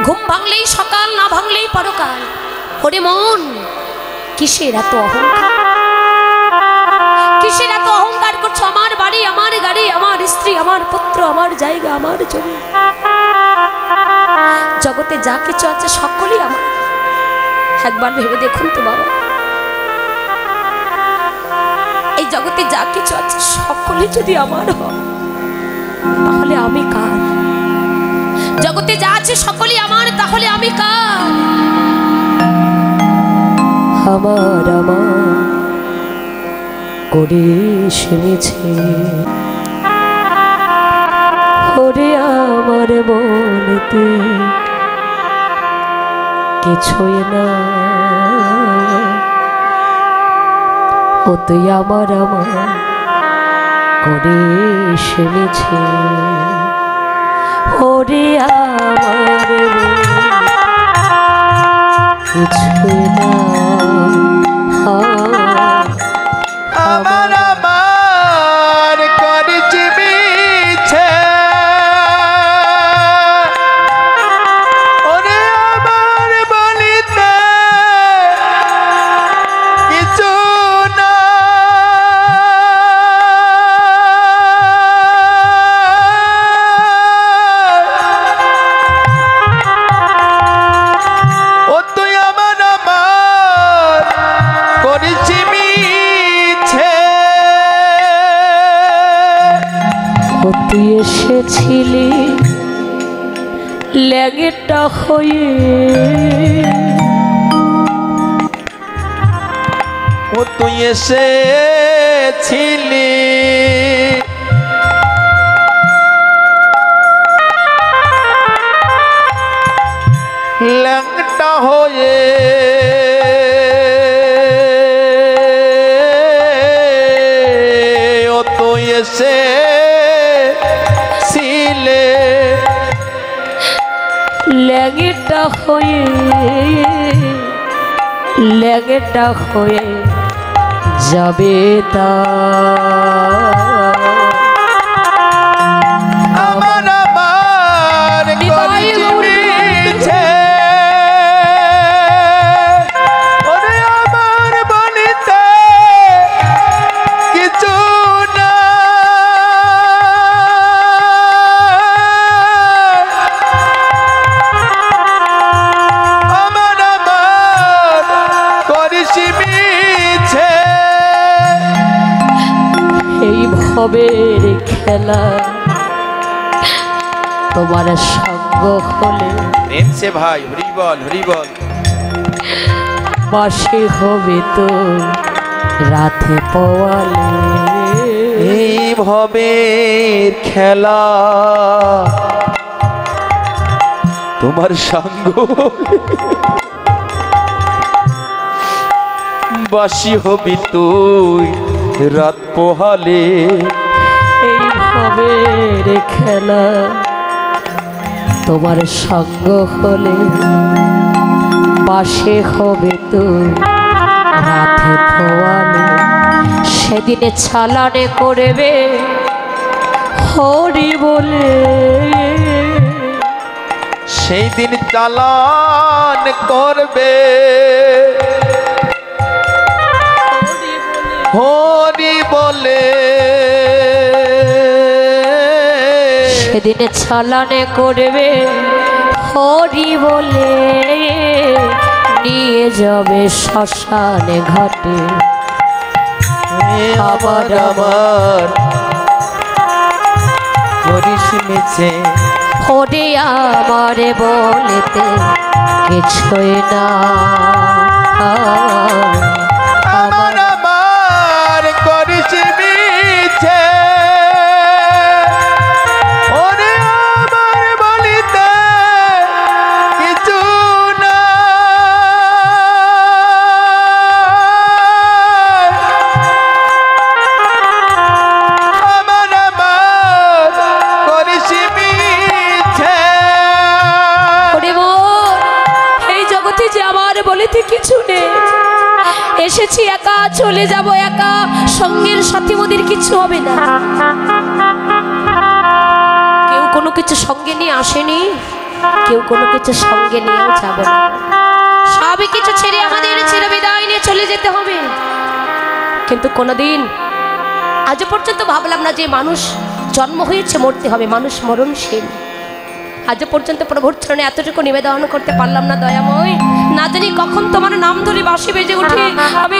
ঘুম ভাঙলেই সকাল, না ভাঙলেই পরকাল। ওরে মন, কিসের এত অহংকার? কিসের এত অহংকার করছো? আমার বাড়ি, আমার গাড়ি, আমার স্ত্রী, আমার পুত্র, আমার জায়গা, আমার জমি, জগতে যা কিছু আছে সকলেই আমার। একবার ভেবে দেখুন তো বাবা, এই জগতে যা কিছু আছে সকলে যদি আমার হয় তাহলে আমি কার? জগতে যা আছে সকলেই আমার, তাহলে আমি কার? আমার আমার করে শুনেছে ওরে আমার মনেতে কিছুই না, ও তুই আমার আমার করে শুনেছে ওরে আমার কিছুই না, আমার আমার করেছি মিছে ওরে আমার বলিতে কিছু না, ও তুই আমার আমার করেছি মিছে। ও তুই এসেছিলি ল্যাংটা হয়ে, ও তুই এসেছিলি ল্যাংটা হয়ে, ও তুই এসেছিলে ল্যাংটা হয়ে, ল্যাংটা হয়ে যাবে তা আমার আমার করেছি মিছে ওরে আমার বলিতে কিছু না, আমার আমার করেছি মিছে। এই ভবের খেলা তোমার সঙ্গ হলে প্রেম সে ভাই হরি বল হরি বল। বাসে হবে তো রাতে পওয়ালে, এই ভবের খেলা তোমার সঙ্গ বাসি হবি তুই রাত পোহালে। এই ভবের খেলা তোমার সঙ্গ হলে বাসে হবে তো রাতে পওয়ালে, সেদিনে ছালানে করবে হরি বলে, সেই দিন চালান করবে হরি বলে, সেদিনে ছালানে করবে হরি বলে, নিয়ে যাবে শ্মশানে ঘাটে আমার আমার করিস মিছে ওরে আমার বলেতে কিছুই না, আমার আমার করিস মিছে ওরে আমার বলিতে কিছু না, আমার আমার করিস মিছে। ওরে মন, এই জগতে যে আমার বলিতে কিছু নেই, এসেছি একা, চলে যাব একা, সঙ্গের সাথে মোদের কিছু হবে না। কেউ কোনো কিছু সঙ্গে নিয়ে আসেনি, কেউ কোনো কিছু সঙ্গে নিয়েও যাব না, সবই কিছু ছেড়ে আমাদের চিরবিদায় নিয়ে চলে যেতে হবে। কিন্তু কোনোদিন আজও পর্যন্ত ভাবলাম না যে মানুষ জন্ম হয়েছে মরতে হবে, মানুষ মরণশীল। আজও পর্যন্ত প্রভুর চরণে এতটুকু নিবেদন করতে পারলাম না দয়াময়, না জানি কখন তোমার নাম ধরে বাঁশি বেজে উঠে আমি